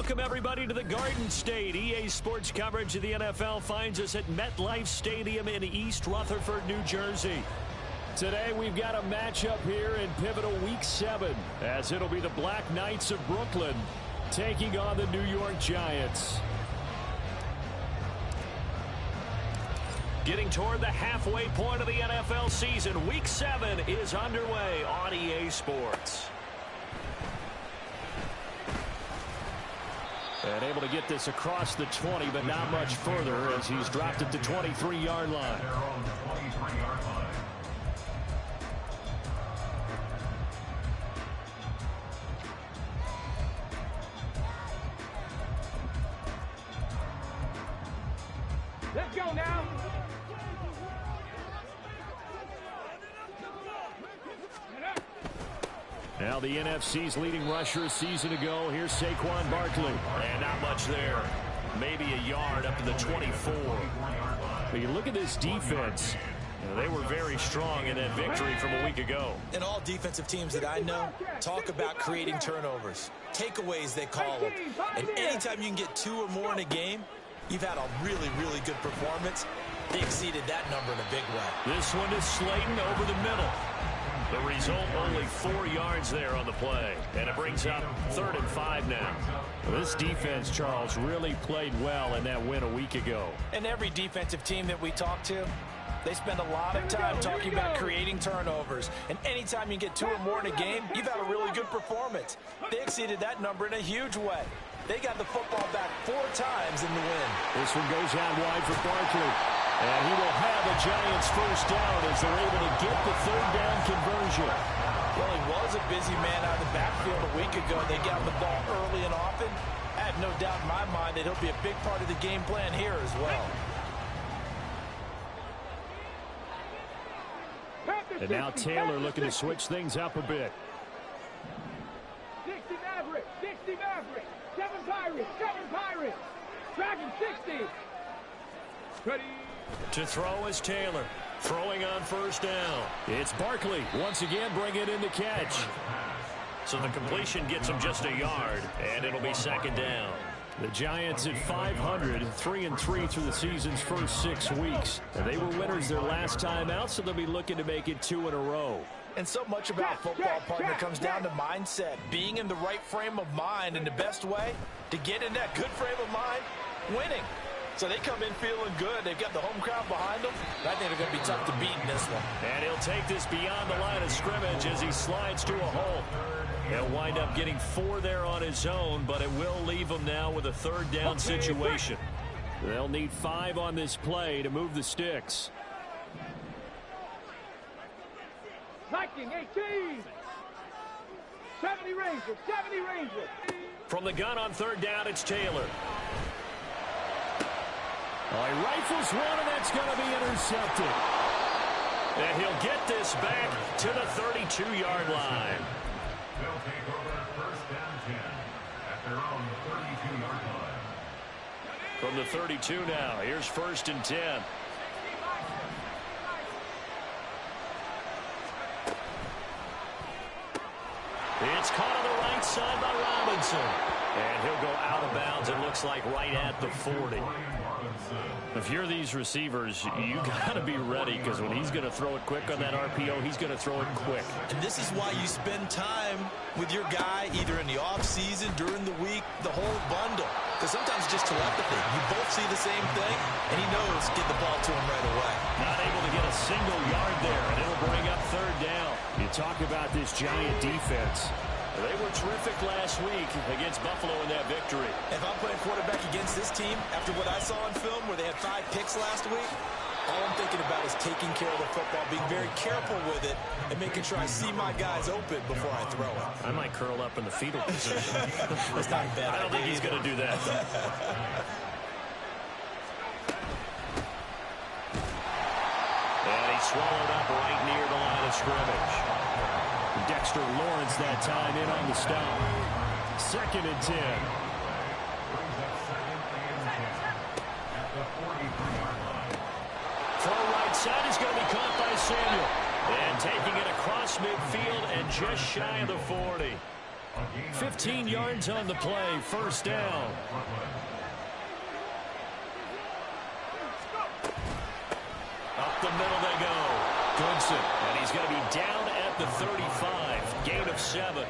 Welcome, everybody, to the Garden State. EA Sports coverage of the NFL finds us at MetLife Stadium in East Rutherford, New Jersey. Today, we've got a matchup here in pivotal Week 7, as it'll be the Black Knights of Brooklyn taking on the New York Giants. Getting toward the halfway point of the NFL season, Week 7 is underway on EA Sports. And able to get this across the 20, but not much further as he's dropped it to 23-yard line. Let's go now. Now the NFC's leading rusher a season ago. Here's Saquon Barkley. And not much there. Maybe a yard up to the 24. But you look at this defense. They were very strong in that victory from a week ago. And all defensive teams that I know talk about creating turnovers. Takeaways, they call them. And anytime you can get 2 or more in a game, you've had a really, really good performance. They exceeded that number in a big way. This one is Slayton over the middle. The result, only 4 yards there on the play. And it brings up 3rd and 5 now. This defense, Charles, really played well in that win a week ago. And every defensive team that we talk to, they spend a lot of time talking about creating turnovers. And anytime you get 2 or more in a game, you've had a really good performance. They exceeded that number in a huge way. They got the football back 4 times in the win. This one goes out wide for Barkley. And he will have the Giants first down as they're able to get the 3rd down conversion. Well, he was a busy man out of the backfield a week ago. They got him the ball early and often. I have no doubt in my mind that he'll be a big part of the game plan here as well. And now Taylor looking to switch things up a bit. 60 Maverick, 60 Maverick, 7 Pirates, 7 Pirates, Dragon 60. Ready. To throw is Taylor. Throwing on first down. It's Barkley. Once again, bring it in to catch. So the completion gets him just a yard, and it'll be 2nd down. The Giants at 500, 3-3 through the season's first 6 weeks. And they were winners their last time out, so they'll be looking to make it 2 in a row. And so much about football, partner, comes down to mindset. Being in the right frame of mind, and the best way to get in that good frame of mind, winning. So they come in feeling good. They've got the home crowd behind them. I think they're going to be tough to beat in this one. And he'll take this beyond the line of scrimmage as he slides to a hole. He'll wind up getting 4 there on his own, but it will leave him now with a 3rd down situation. They'll need 5 on this play to move the sticks. Viking 18. 70 Rangers, 70 Rangers. From the gun on 3rd down, it's Taylor. Oh, he rifles one, and that's going to be intercepted. And he'll get this back to the 32-yard line. They'll take over 1st down 10 at their own 32-yard line. From the 32 now, here's 1st and 10. It's caught on the right side by Robinson. And he'll go out of bounds, it looks like, right at the 40. If you're these receivers, you got to be ready, because when he's going to throw it quick on that RPO, he's going to throw it quick. And this is why you spend time with your guy either in the offseason, during the week, the whole bundle. Because sometimes it's just telepathy. You both see the same thing, and he knows get the ball to him right away. Not able to get a single yard there, and it'll bring up 3rd down. You talk about this Giant defense. They were terrific last week against Buffalo in that victory. If I'm playing quarterback against this team, after what I saw on film where they had 5 picks last week, all I'm thinking about is taking care of the football, being very careful with it, and making sure I see my guys open before I throw it. I might curl up in the fetal position. That's not a bad idea. I don't think he's going to do that. And he swallowed up right near the line of scrimmage. Dexter Lawrence that time in on the stop. 2nd and 10. Throw right side is going to be caught by Samuel. And taking it across midfield and just shy of the 40. 15 yards on the play, first down. Up the middle they go. Goodson, and he's going to be down at the 35. Gain of 7.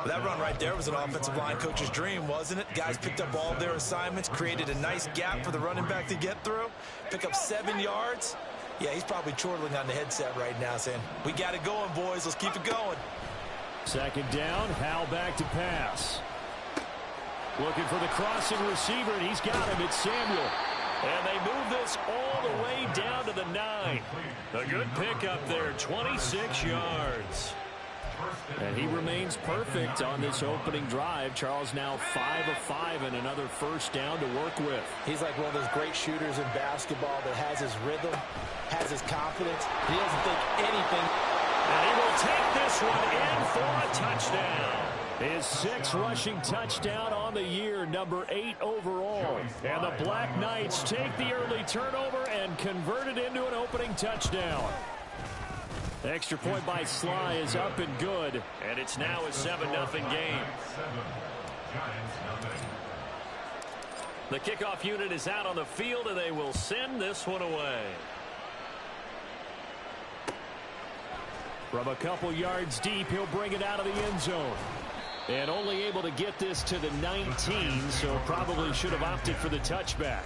That run right there was an offensive line coach's dream, wasn't it? Guys picked up all their assignments, created a nice gap for the running back to get through, pick up 7 yards. Yeah, he's probably chortling on the headset right now saying, we got it going, boys. Let's keep it going. Second down, Howell back to pass. Looking for the crossing receiver, and he's got him. It's Samuel. And they move this all the way down to the 9. A good pickup there, 26 yards. And he remains perfect on this opening drive. Charles now 5 of 5 and another first down to work with. He's like one of those great shooters in basketball that has his rhythm, has his confidence. He doesn't think anything. And he will take this one in for a touchdown. His 6th rushing touchdown on the year, number 8 overall. And the Black Knights take the early turnover and convert it into an opening touchdown. The extra point by Sly is up and good, and it's now a 7-0 game. The kickoff unit is out on the field, and they will send this one away. From a couple yards deep, he'll bring it out of the end zone. And only able to get this to the 19, so probably should have opted for the touchback.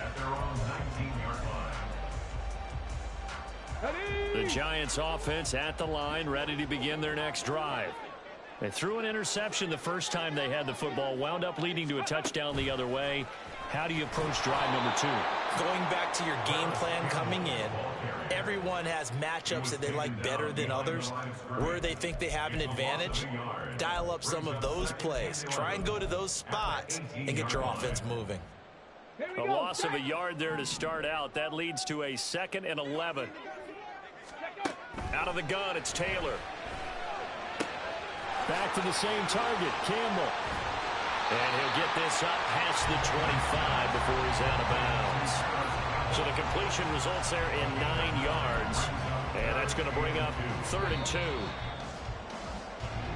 The Giants offense at the line, ready to begin their next drive. They threw an interception the first time they had the football, wound up leading to a touchdown the other way. How do you approach drive number 2? Going back to your game plan coming in, everyone has matchups that they like better than others. Where they think they have an advantage, dial up some of those plays. Try and go to those spots and get your offense moving. A loss of a yard there to start out. That leads to a 2nd and 11. Out of the gun, it's Taylor. Back to the same target, Campbell. And he'll get this up past the 25 before he's out of bounds. So the completion results there in 9 yards. And that's going to bring up 3rd and 2.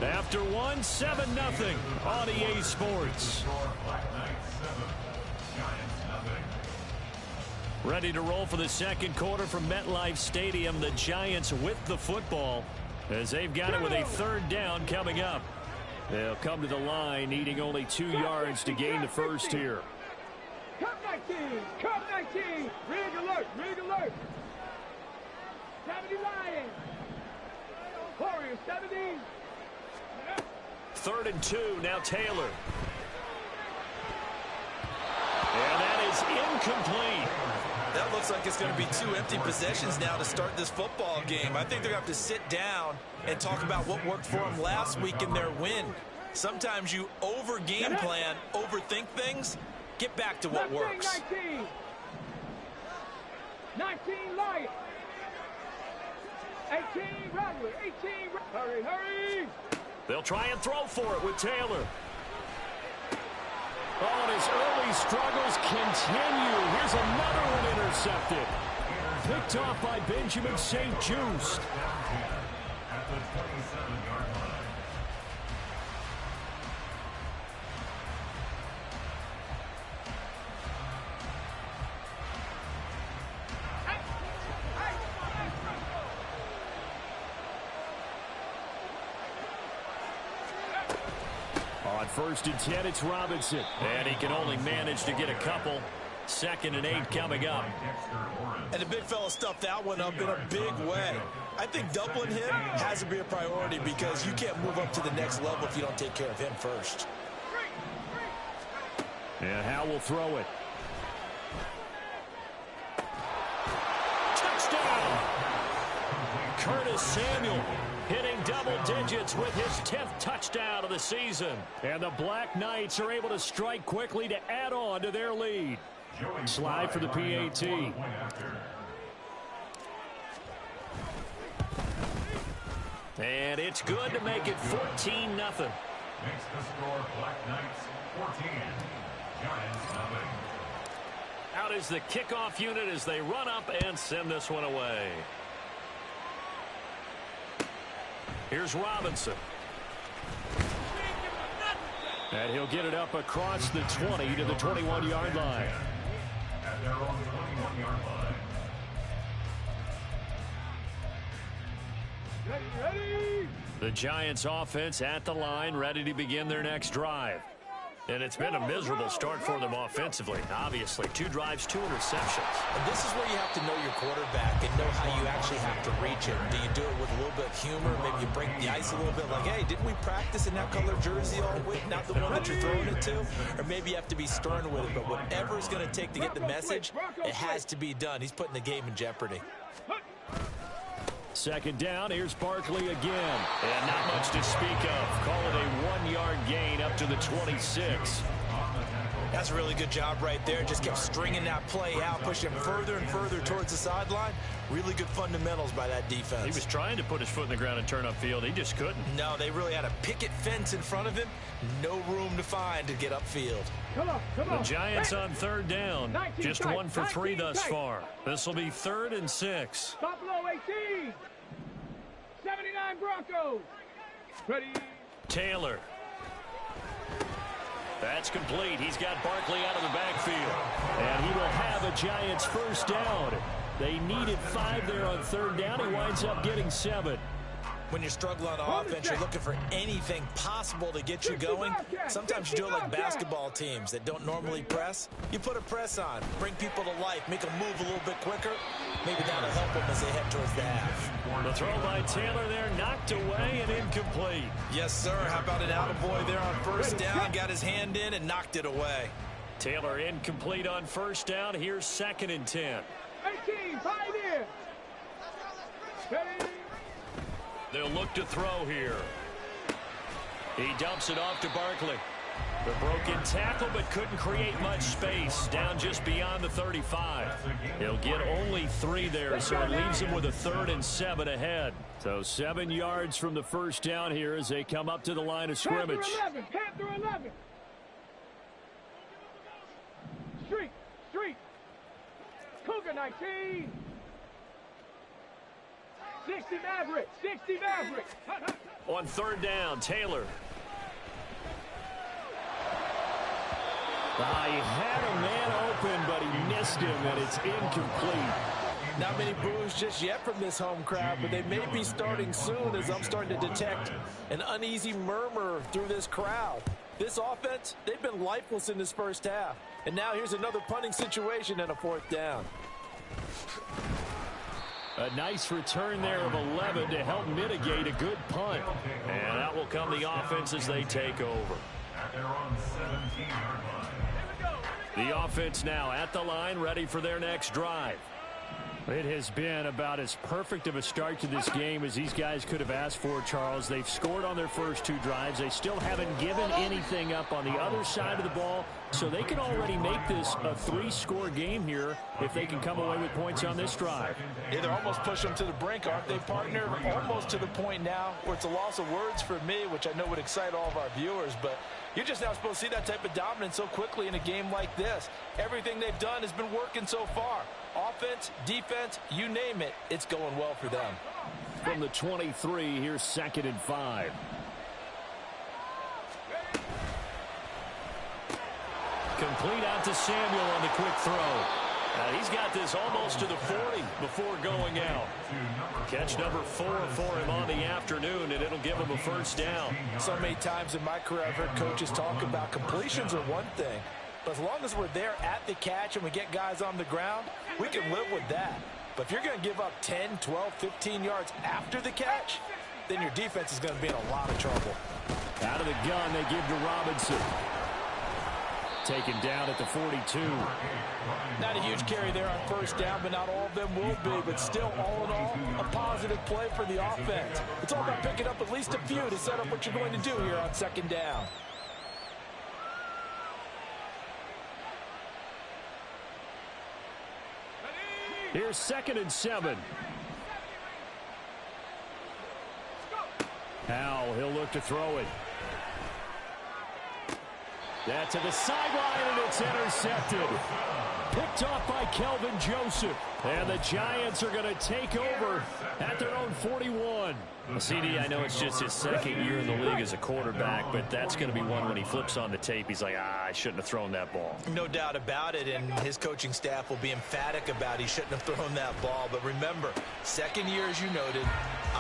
After 1, 7-0 on EA Sports. Ready to roll for the second quarter from MetLife Stadium. The Giants with the football as they've got it with a 3rd down coming up. They'll come to the line needing only 2 yards to gain the first here. Cup 19, Cup 19, rig alert, rig alert. 70 Lions, Warriors 70. 3rd and 2, now Taylor. And that is incomplete. That looks like it's going to be 2 empty possessions now to start this football game. I think they're going to have to sit down and talk about what worked for them last week in their win. Sometimes you over-game plan, overthink things. Get back to what works. 19 Lions. 18 Rattler. 18. Hurry, hurry. They'll try and throw for it with Taylor. Oh, and his early struggles continue. Here's another one intercepted. Picked off by Benjamin St. Just. At the 27-yard line. On 1st and 10, it's Robinson. And he can only manage to get a couple. 2nd and 8 coming up. And the big fella stuffed that one up in a big way. I think doubling him has to be a priority because you can't move up to the next level if you don't take care of him first. And Howell will throw it. Touchdown! Curtis Samuel hitting double digits with his 10th touchdown of the season. And the Black Knights are able to strike quickly to add on to their lead. Slide for the PAT. And it's good to make it 14-0. Makes the score Black Knights 14, Giants 0. Out is the kickoff unit as they run up and send this one away. Here's Robinson. And he'll get it up across the 20 to the 21-yard line. At their own 21-yard line. Ready. The Giants offense at the line, ready to begin their next drive. And it's been a miserable start for them offensively. Obviously, 2 drives, 2 interceptions. And this is where you have to know your quarterback and know how you actually have to reach it. Do you do it with a little bit of humor? Maybe you break the ice a little bit, like, hey, didn't we practice in that color jersey all week? Not the one that you're throwing it to? Or maybe you have to be stern with it. But whatever it's going to take to get the message, it has to be done. He's putting the game in jeopardy. Second down, here's Barkley again. And not much to speak of. Call it a 1-yard gain up to the 26. That's a really good job right there. Just kept stringing that play out, pushing him further and further towards the sideline. Really good fundamentals by that defense. He was trying to put his foot in the ground and turn upfield. He just couldn't. No, they really had a picket fence in front of him. No room to find to get upfield. Come on. The Giants on third down. Just 1 for 3 thus far. This will be 3rd and 6. Top low 18. 79 Broncos. Ready. Taylor. That's complete. He's got Barkley out of the backfield. And he will have a Giants first down. They needed 5 there on 3rd down. He winds up getting 7. When you're struggling on offense, you're looking for anything possible to get you going. Sometimes you do it like basketball teams that don't normally press. You put a press on, bring people to life, make them move a little bit quicker. Maybe that'll help them as they head towards the half. The throw by Taylor there, knocked away and incomplete. Yes, sir. How about an attaboy there on first down? Got his hand in and knocked it away. Taylor incomplete on first down. Here's 2nd and 10. 18, Pioneer. Ready. They'll look to throw here. He dumps it off to Barkley. The broken tackle, but couldn't create much space. Down just beyond the 35. He'll get only 3 there, so it leaves him with a 3rd and 7 ahead. So 7 yards from the first down here as they come up to the line of scrimmage. Panther 11. Street. Cougar 19. 60 Maverick. On 3rd down, Taylor. He had a man open, but he missed him, and it's incomplete. Not many boos just yet from this home crowd, but they may be starting soon as I'm starting to detect an uneasy murmur through this crowd. This offense, they've been lifeless in this first half. And now here's another punting situation and a 4th down. A nice return there of 11 to help mitigate a good punt. And that will come the offense as they take over. At their own 17-yard line. The offense now at the line, ready for their next drive. It has been about as perfect of a start to this game as these guys could have asked for, Charles. They've scored on their first 2 drives. They still haven't given anything up on the other side of the ball, so they can already make this a 3-score game here if they can come away with points on this drive. Yeah, they're almost pushing them to the brink, aren't they, partner? Almost to the point now where it's a loss of words for me, which I know would excite all of our viewers, but you're just not supposed to see that type of dominance so quickly in a game like this. Everything they've done has been working so far. Offense, defense, you name it, it's going well for them. From the 23, here's 2nd and 5. Complete out to Samuel on the quick throw. He's got this almost to the 40 before going out. Catch number 4 for him on the afternoon, and it'll give him a first down. So many times in my career I've heard coaches talk about completions are one thing. But as long as we're there at the catch and we get guys on the ground, we can live with that. But if you're going to give up 10, 12, 15 yards after the catch, then your defense is going to be in a lot of trouble. Out of the gun, they give to Robinson. Taken down at the 42. Not a huge carry there on first down, but not all of them will be. But still, all in all, a positive play for the offense. It's all about picking up at least a few to set up what you're going to do here on 2nd down. Here's 2nd and 7. Howell, he'll look to throw it. That to the sideline, and it's intercepted. Picked off by Kelvin Joseph. And the Giants are going to take over at their own 41. CD, I know it's just his second year in the league as a quarterback, but that's going to be one when he flips on the tape. He's like, I shouldn't have thrown that ball. No doubt about it, and his coaching staff will be emphatic about he shouldn't have thrown that ball. But remember, second year, as you noted,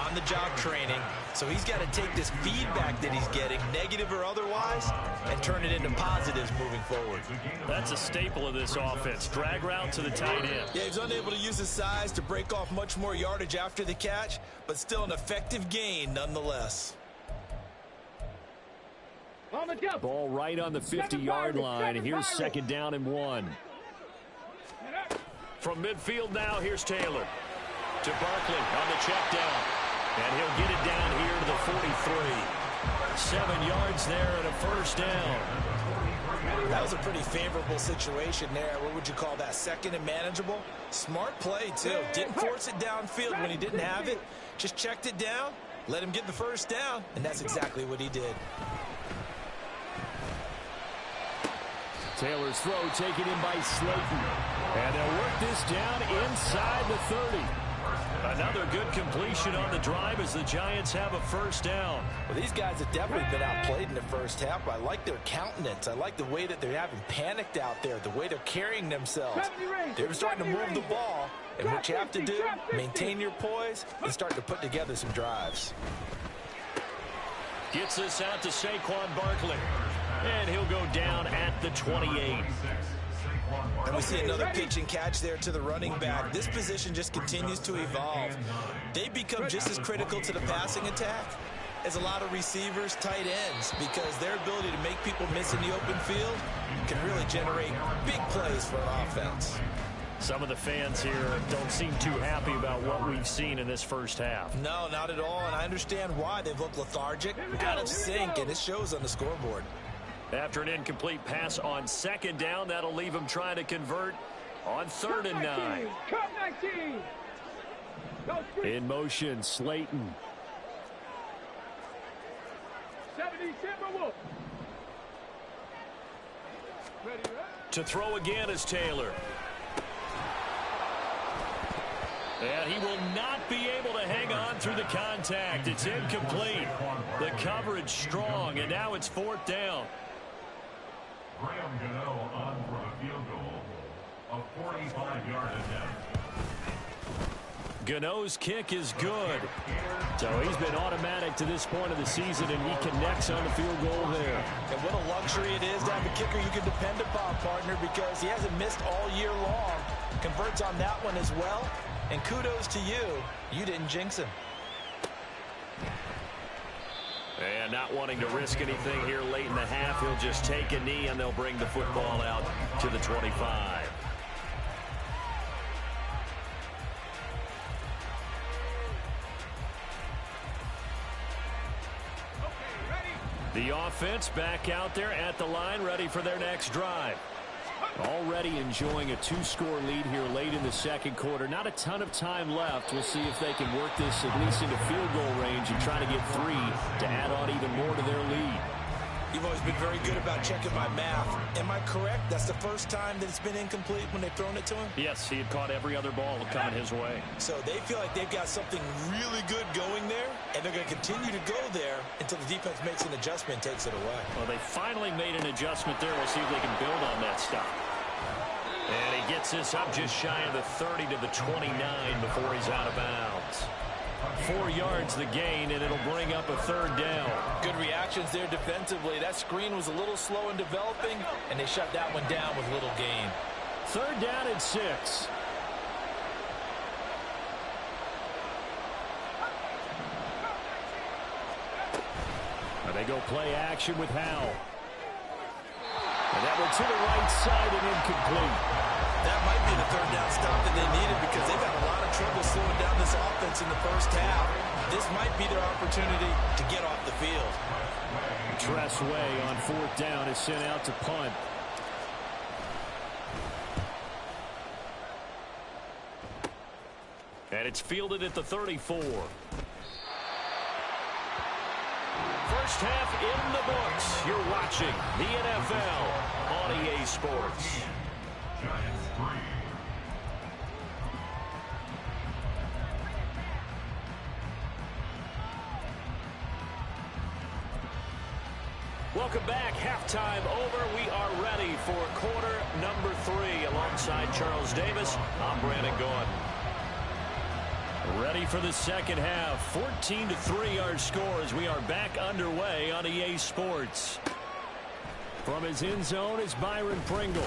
on-the-job training. So he's got to take this feedback that he's getting, negative or otherwise, and turn it into positives moving forward. That's a staple of this offense. Drag route to the tight end. Yeah, he's unable to use his size to break off much more yardage after the catch, but still an effective gain nonetheless. Ball right on the 50-yard line. Here's second down and 1. From midfield now, here's Taylor. To Barkley on the check down. And he'll get it down here to the 43. 7 yards there and a first down. That was a pretty favorable situation there. What would you call that? Second and manageable? Smart play, too. Didn't force it downfield when he didn't have it. Just checked it down, let him get the first down, and that's exactly what he did. Taylor's throw taken in by Slayton. And they'll work this down inside the 30. Another good completion on the drive as the Giants have a first down. Well, these guys have definitely been outplayed in the first half. I like their countenance. I like the way that they're having panicked out there, the way they're carrying themselves. They're starting to move the ball, and what you have to do, maintain your poise and start to put together some drives. Gets this out to Saquon Barkley. And he'll go down at the 28. And we see another pitch and catch there to the running back. This position just continues to evolve. They become just as critical to the passing attack as a lot of receivers, tight ends, because their ability to make people miss in the open field can really generate big plays for an offense. Some of the fans here don't seem too happy about what we've seen in this first half. No, not at all, and I understand why. They've looked lethargic, got to sink, and it shows on the scoreboard. After an incomplete pass on second down, that'll leave him trying to convert on 3rd and 9. In motion, Slayton. To throw again is Taylor. And he will not be able to hang on through the contact. It's incomplete. The coverage strong, and now it's 4th down. Graham Gano on for a field goal, a 45-yard attempt. Gano's kick is good. So he's been automatic to this point of the season, and he connects on the field goal there. And what a luxury it is to have a kicker you can depend upon, partner, because he hasn't missed all year long. Converts on that one as well. And kudos to you. You didn't jinx him. And not wanting to risk anything here late in the half, he'll just take a knee, and they'll bring the football out to the 25. The offense back out there at the line, ready for their next drive. Already enjoying a 2-score lead here late in the second quarter. Not a ton of time left. We'll see if they can work this at least into field goal range and try to get 3 to add on even more to their lead. You've always been very good about checking my math. Am I correct? That's the first time that it's been incomplete when they've thrown it to him? Yes, he had caught every other ball coming his way. So they feel like they've got something really good going there, and they're going to continue to go there until the defense makes an adjustment and takes it away. Well, they finally made an adjustment there. We'll see if they can build on that stuff. And he gets this up just shy of the 30 to the 29 before he's out of bounds. 4 yards the gain, and it'll bring up a 3rd down. Good reactions there defensively. That screen was a little slow in developing, and they shut that one down with little gain. 3rd down and 6. And they go play action with Howell. And that one to the right side and incomplete. That might be the 3rd down stop that they needed because they've had a lot of trouble slowing down this offense in the first half. This might be their opportunity to get off the field. Tressway on 4th down is sent out to punt. And it's fielded at the 34. First half in the books. You're watching the NFL on EA Sports. Giants 3. Welcome back. Halftime over. We are ready for quarter number 3. Alongside Charles Davis, I'm Brandon Gordon. Ready for the second half. 14-3 our score as we are back underway on EA Sports. From his end zone is Byron Pringle.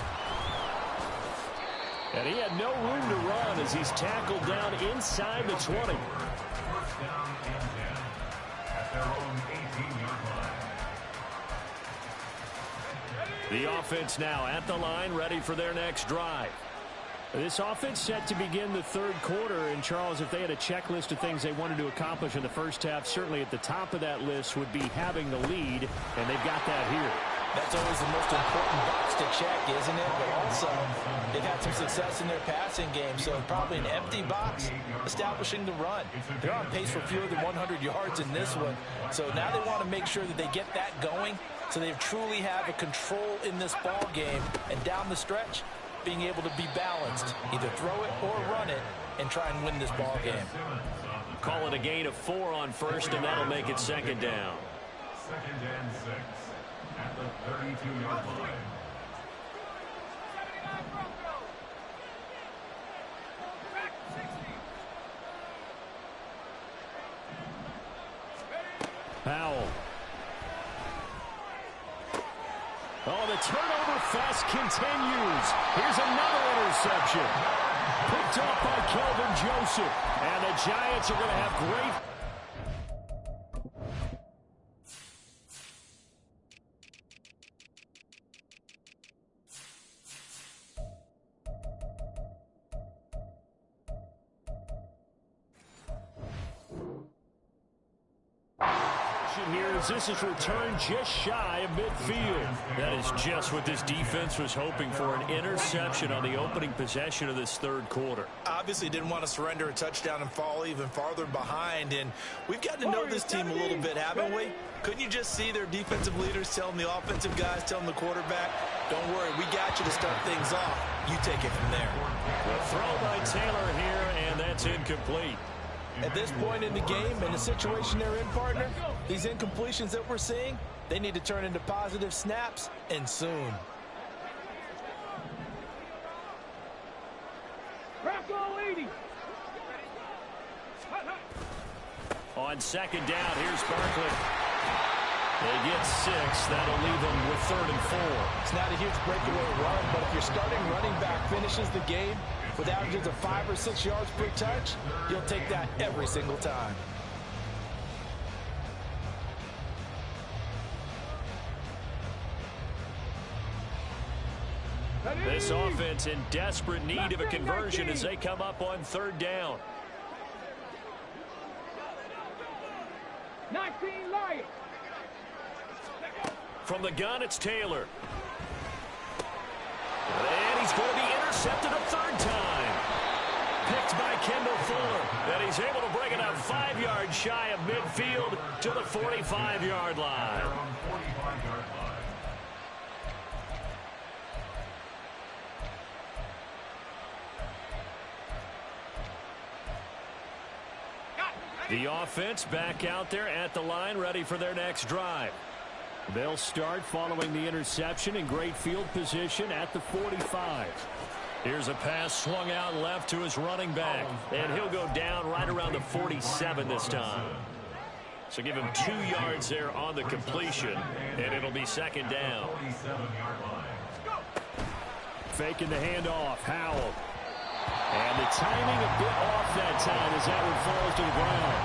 And he had no room to run as he's tackled down inside the 20. First down and 10 at their own 18-yard line. The offense now at the line, ready for their next drive. This offense set to begin the third quarter. And, Charles, if they had a checklist of things they wanted to accomplish in the first half, certainly at the top of that list would be having the lead, and they've got that here. That's always the most important box to check, isn't it? But also, they've had some success in their passing game, so probably an empty box establishing the run. They're on pace for fewer than 100 yards in this one, so now they want to make sure that they get that going so they truly have a control in this ball game, and down the stretch, being able to be balanced, either throw it or run it, and try and win this ball game. Call it a gain of 4 on first, and that'll make it second down. Second and 6 at the 32-yard line. Powell. Oh, the turnover fest continues. Here's another interception. Picked off by Kelvin Joseph. And the Giants are going to have great... here as this is returned just shy of midfield. That is just what this defense was hoping for, an interception on the opening possession of this third quarter. Obviously didn't want to surrender a touchdown and fall even farther behind, and we've gotten to know this team a little bit, haven't we? Couldn't you just see their defensive leaders telling the offensive guys, telling the quarterback, don't worry, we got you to start things off. You take it from there. The throw by Taylor here, and that's incomplete. At this point in the game, in the situation they're in, partner, these incompletions that we're seeing, they need to turn into positive snaps, and soon. On second down, here's Barkley. They get 6. That'll leave them with 3rd and 4. It's not a huge breakaway run, but if your starting running back finishes the game with averages of 5 or 6 yards per touch, you'll take that every single time. This offense in desperate need of a conversion as they come up on 3rd down. 19 Lions. From the gun, it's Taylor. And he's going to be intercepted a 3rd time. Picked by Kendall Fuller. And he's able to bring it up 5 yards shy of midfield to the 45-yard line. The offense back out there at the line, ready for their next drive. They'll start following the interception in great field position at the 45. Here's a pass swung out left to his running back, and he'll go down right around the 47 this time. So give him 2 yards there on the completion, and it'll be second down. Faking the handoff, Howell. And the timing a bit off that time as that one falls to the ground.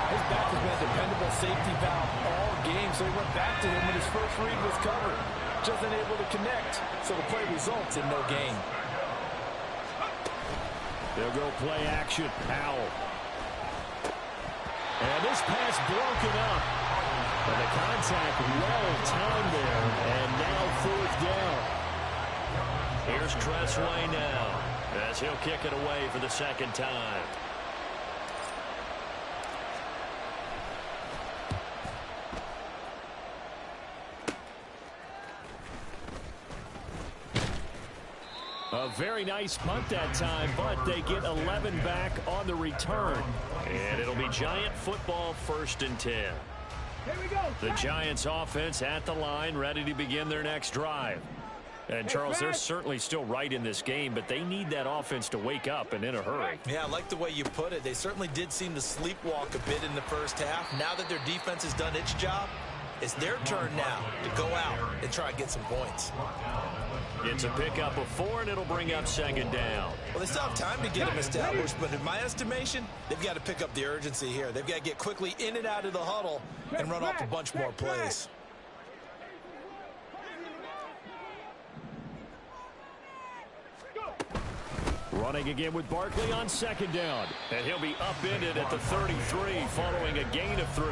His back has been a dependable safety valve all game, so he went back to him when his first read was covered. Just unable to connect, so the play results in no gain. They'll go play action. Powell. And this pass broken up. And the contact well timed there. And now 4th down. Here's Tressway now as he'll kick it away for the second time. A very nice punt that time, but they get 11 back on the return. And it'll be Giant football, 1st and 10. Here we go. The Giants offense at the line, ready to begin their next drive. And, Charles, they're certainly still right in this game, but they need that offense to wake up and in a hurry. Yeah, I like the way you put it. They certainly did seem to sleepwalk a bit in the first half. Now that their defense has done its job, it's their turn now to go out and try and get some points. It's a pickup of 4, and it'll bring up 2nd down. Well, they still have time to get them established, but in my estimation, they've got to pick up the urgency here. They've got to get quickly in and out of the huddle and run off a bunch more plays. Running again with Barkley on 2nd down. And he'll be upended at the 33 following a gain of 3.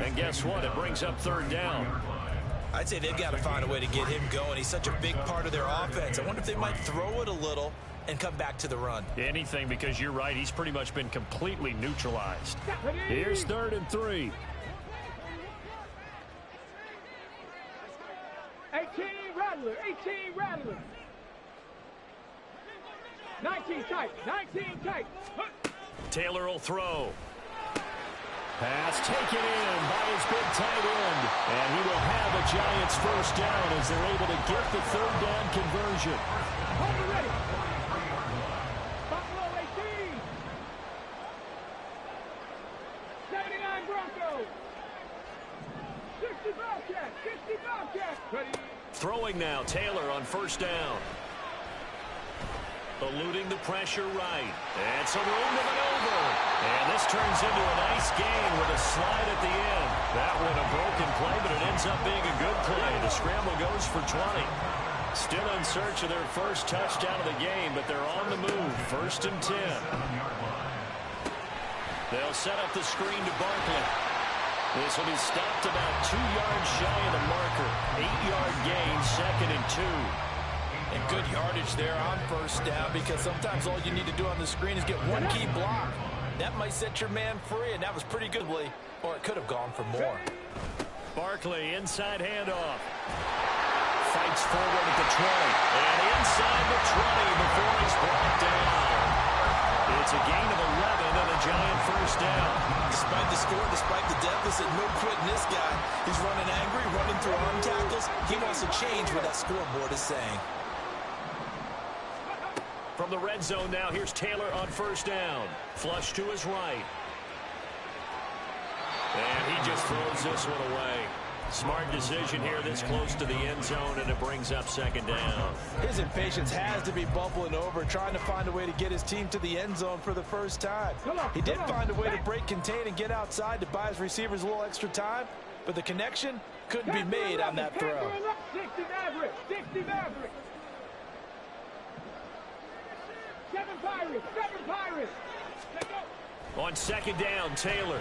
And guess what? It brings up 3rd down. I'd say they've got to find a way to get him going. He's such a big part of their offense. I wonder if they might throw it a little and come back to the run. Anything, because you're right. He's pretty much been completely neutralized. Here's 3rd and 3. 18 Rattler, 18 Rattler. 19 tight, 19 tight. Taylor will throw. Pass taken in by his big tight end. And he will have a Giants 1st down as they're able to get the 3rd down conversion. Hold it ready. Buffalo 18. 79 Broncos. 60 Bobcats, 60 Bobcats. Ready. Throwing now, Taylor on 1st down. Eluding the pressure right. And some room to maneuver. And this turns into a nice gain with a slide at the end. That one a broken play, but it ends up being a good play. The scramble goes for 20. Still in search of their 1st touchdown of the game, but they're on the move. 1st and 10. They'll set up the screen to Barkley. This will be stopped about 2 yards shy of the marker. 8-yard gain, 2nd and 2. And good yardage there on 1st down, because sometimes all you need to do on the screen is get one key block. That might set your man free, and that was pretty good, or it could have gone for more. Barkley, inside handoff. Fights forward at the 20. And inside the 20 before he's brought down. It's a gain of 11 and a Giant 1st down. Despite the score, despite the deficit, no quitting this guy. He's running angry, running through arm tackles. He wants to change what that scoreboard is saying. From the red zone now, here's Taylor on 1st down. Flush to his right. And he just throws this one away. Smart decision here this close to the end zone, and it brings up 2nd down. His impatience has to be bubbling over, trying to find a way to get his team to the end zone for the 1st time. He did find a way to break contain and get outside to buy his receivers a little extra time, but the connection couldn't be made on that throw. 60 Maverick, 60 Maverick. 7 Pirates, 7 Pirates. On 2nd down, Taylor.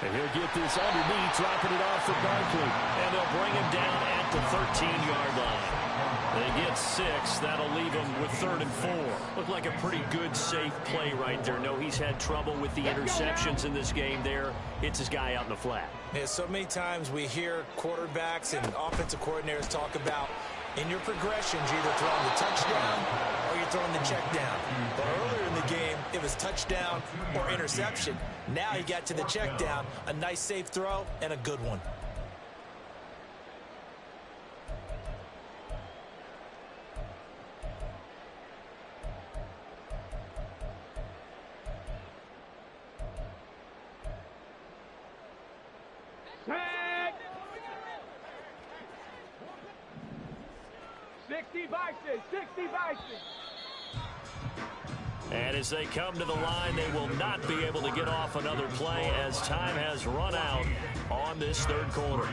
And he'll get this underneath, dropping it off for Barkley. And they'll bring him down at the 13-yard line. They get 6. That'll leave him with 3rd and 4. Looked like a pretty good, safe play right there. No, he's had trouble with the interceptions in this game there. Hits his guy out in the flat. Yeah, so many times we hear quarterbacks and offensive coordinators talk about in your progressions, you're either throwing the touchdown or you're throwing the check down. But earlier in the game, it was touchdown or interception. Now he got to the check down, a nice safe throw, and a good one. Set. 60 Bison, 60 Bison. And as they come to the line, they will not be able to get off another play as time has run out on this 3rd quarter.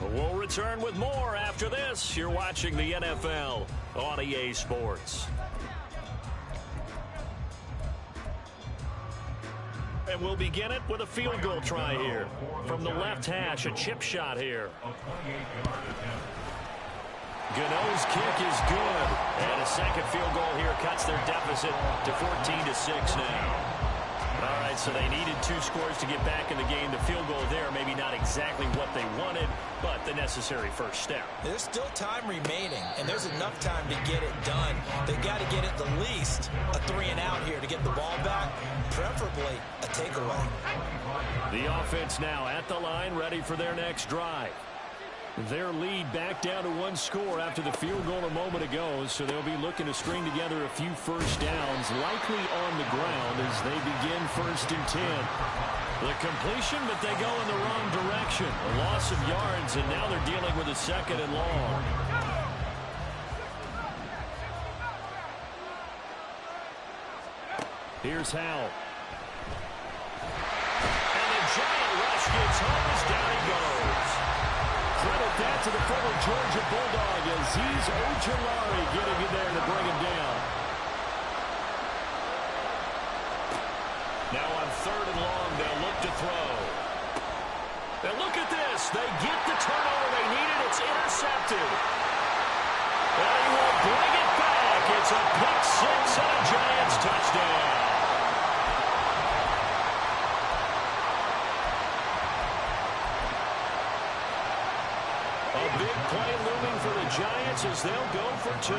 We'll return with more after this. You're watching the NFL on EA Sports. And we'll begin it with a field goal try here. From the left hash, a chip shot here. Gano's kick is good. And a second field goal here cuts their deficit to 14-6 now. All right, right, so they needed 2 scores to get back in the game. The field goal there, maybe not exactly what they wanted, but the necessary first step. There's still time remaining, and there's enough time to get it done. They got to get at the least a 3-and-out here to get the ball back, preferably a takeaway. The offense now at the line, ready for their next drive. Their lead back down to 1 score after the field goal a moment ago, so they'll be looking to string together a few first downs, likely on the ground as they begin 1st and 10. The completion, but they go in the wrong direction. A loss of yards, and now they're dealing with a 2nd and long. Here's Howell. And the giant rush gets home as down he goes. Credit that to the former Georgia Bulldog, Azeez Ojulari getting in there to bring him down. Now on 3rd and long, they'll look to throw. And look at this. They get the turnover they needed. It's intercepted. And he will bring it back. It's a pick 6 and a Giants touchdown. A big play looming for the Giants as they'll go for 2.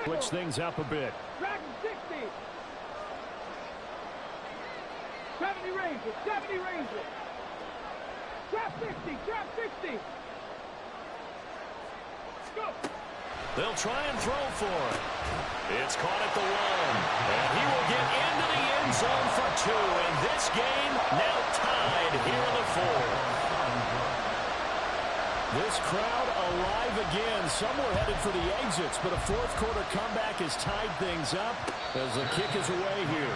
Switch things up a bit. Dragon 60. 70 Rangers. 70 Rangers. Trap 60. Trap 60. Let's go. They'll try and throw for it. It's caught at the 1. And he will get into the end zone for 2. And this game now tied here in the 4th. This crowd alive again. Some were headed for the exits, but a 4th quarter comeback has tied things up as the kick is away here.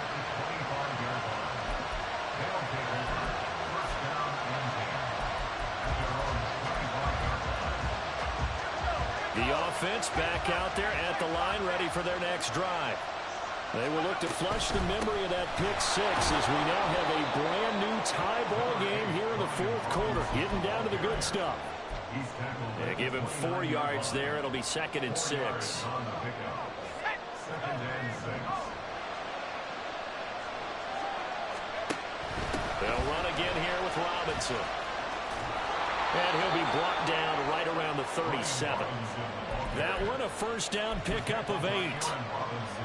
The offense back out there at the line, ready for their next drive. They will look to flush the memory of that pick 6 as we now have a brand new tie ball game here in the 4th quarter, getting down to the good stuff. They give him 4 yards there. It'll be 2nd and 6. They'll run again here with Robinson. And he'll be brought down right around the 37. That one, a first down pickup of 8.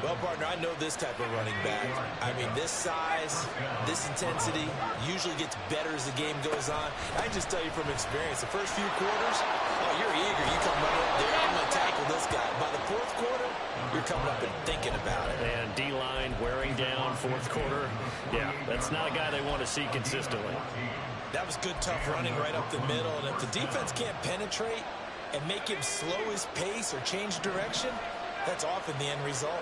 Well, partner, I know this type of running back. I mean, this size, this intensity usually gets better as the game goes on. I can just tell you from experience, the first few quarters, oh, you're eager. You come right up there, I'm going to tackle this guy. By the 4th quarter, you're coming up and thinking about it. And D-line wearing down 4th quarter. Yeah, that's not a guy they want to see consistently. That was good, tough running right up the middle. And if the defense can't penetrate and make him slow his pace or change direction, that's often the end result.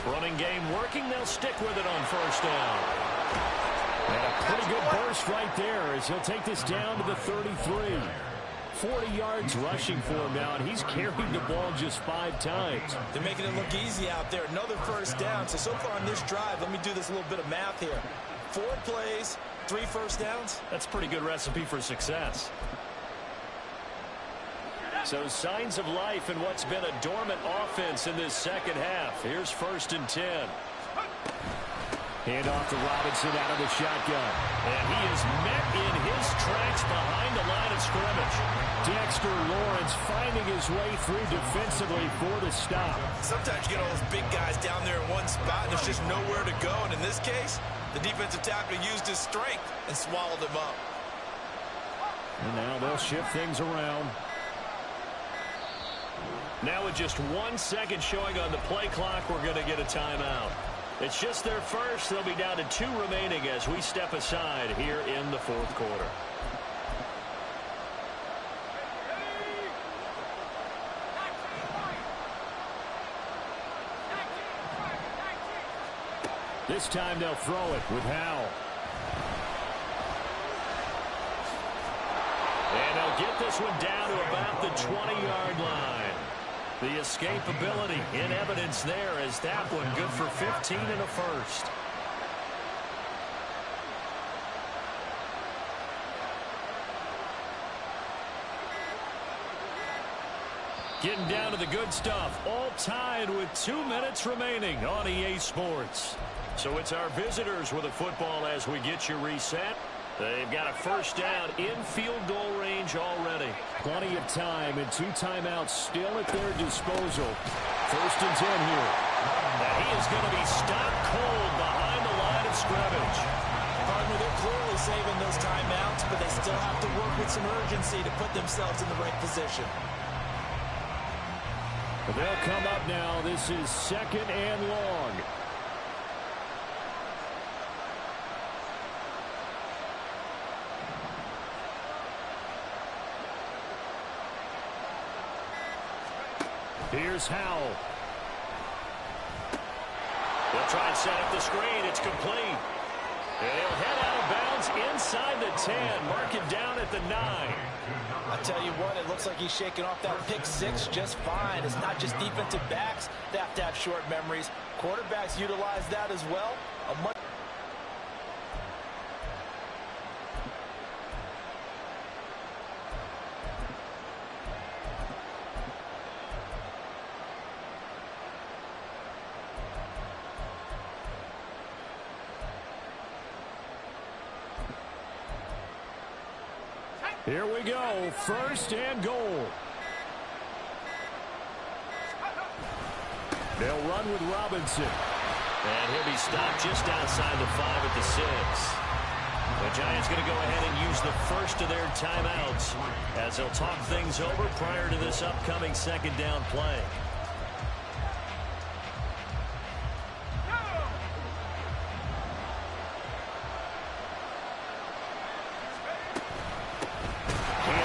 Running game working. They'll stick with it on first down. And a pretty good burst right there as he'll take this down to the 33. 40 yards rushing for him now, and he's carried the ball just 5 times. They're making it look easy out there. Another first down. So far on this drive, let me do this little bit of math here. 4 plays, 3 first downs. That's a pretty good recipe for success. So signs of life in what's been a dormant offense in this 2nd half. Here's 1st and 10. Hand off to Robinson out of the shotgun. And he is met in his tracks behind the line of scrimmage. Dexter Lawrence finding his way through defensively for the stop. Sometimes you get all those big guys down there in one spot, and there's just nowhere to go. And in this case, the defensive tackle used his strength and swallowed him up. And now they'll shift things around. Now with just 1 second showing on the play clock, we're going to get a timeout. It's just their first. They'll be down to 2 remaining as we step aside here in the 4th quarter. This time they'll throw it with Howell. And they'll get this one down to about the 20-yard line. The escapability in evidence there as that one good for 15 and a first. Getting down to the good stuff. All tied with 2 minutes remaining on EA Sports. So it's our visitors with a football as we get you reset. They've got a first down in field goal range already. Plenty of time and 2 timeouts still at their disposal. First and 10 here. And he is going to be stopped cold behind the line of scrimmage. Partner, they're clearly saving those timeouts, but they still have to work with some urgency to put themselves in the right position. They'll come up now. This is 2nd and long. Here's Howell. They'll try and set up the screen. It's complete. They'll head out of bounds inside the 10. Mark it down at the 9. I tell you what, it looks like he's shaking off that pick 6 just fine. It's not just defensive backs that have to have short memories. Quarterbacks utilize that as well. Here we go, 1st and goal. They'll run with Robinson. And he'll be stopped just outside the 5 at the 6. The Giants going to go ahead and use the first of their timeouts as they'll talk things over prior to this upcoming 2nd down play.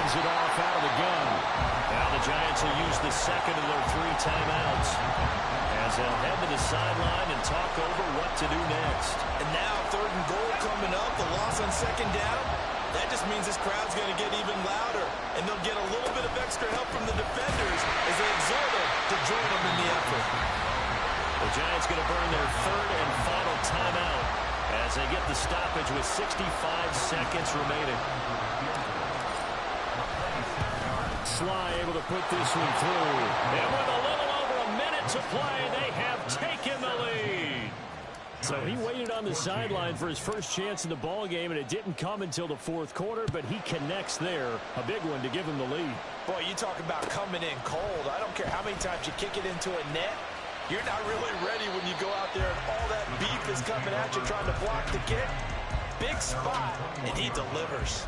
It off out of the gun. Now the Giants will use the 2nd of their 3 timeouts as they'll head to the sideline and talk over what to do next. And now 3rd and goal coming up, the loss on 2nd down. That just means this crowd's going to get even louder, and they'll get a little bit of extra help from the defenders as they exhort them to join them in the effort. The Giants going to burn their 3rd and final timeout as they get the stoppage with 65 seconds remaining. Sly able to put this one through. And with a little over a minute to play, they have taken the lead. So he waited on the sideline for his first chance in the ball game, and it didn't come until the 4th quarter, but he connects there. A big one to give him the lead. Boy, you talk about coming in cold. I don't care how many times you kick it into a net. You're not really ready when you go out there and all that beef is coming at you trying to block the kick. Big spot, and he delivers.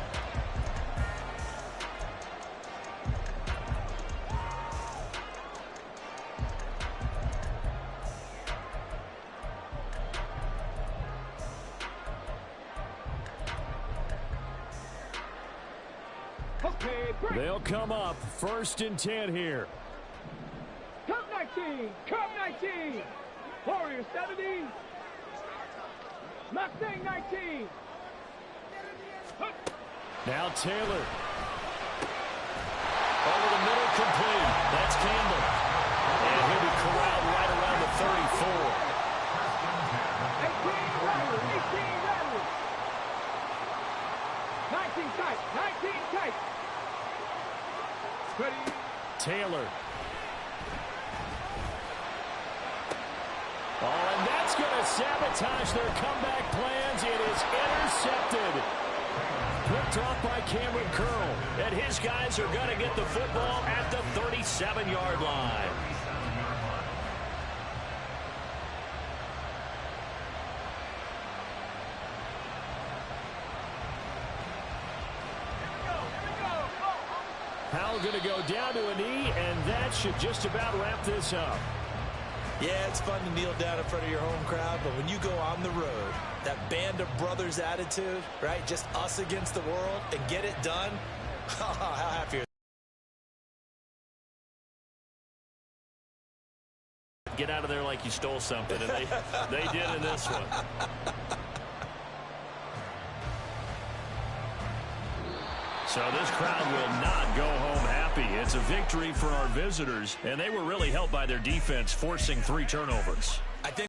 They'll come up 1st and 10 here. Cup 19, Cup 19. Warriors 70. Mustang 19. Now Taylor. Over the middle, complete. That's Campbell. And he'll be corralled right around the 34. 18 Rattlers, 18 Rattlers. 19 tight, 19 tight. Ready. Taylor. Oh, and that's going to sabotage their comeback plans. It is intercepted. Picked off by Cameron Curl. And his guys are going to get the football at the 37-yard line. Howell going to go down to a knee, and that should just about wrap this up. Yeah, it's fun to kneel down in front of your home crowd, but when you go on the road, that band of brothers attitude, right, just us against the world, and get it done, how happy are you? Get out of there like you stole something, and they did in this one. So this crowd will not go home happy. It's a victory for our visitors, and they were really helped by their defense forcing 3 turnovers. I think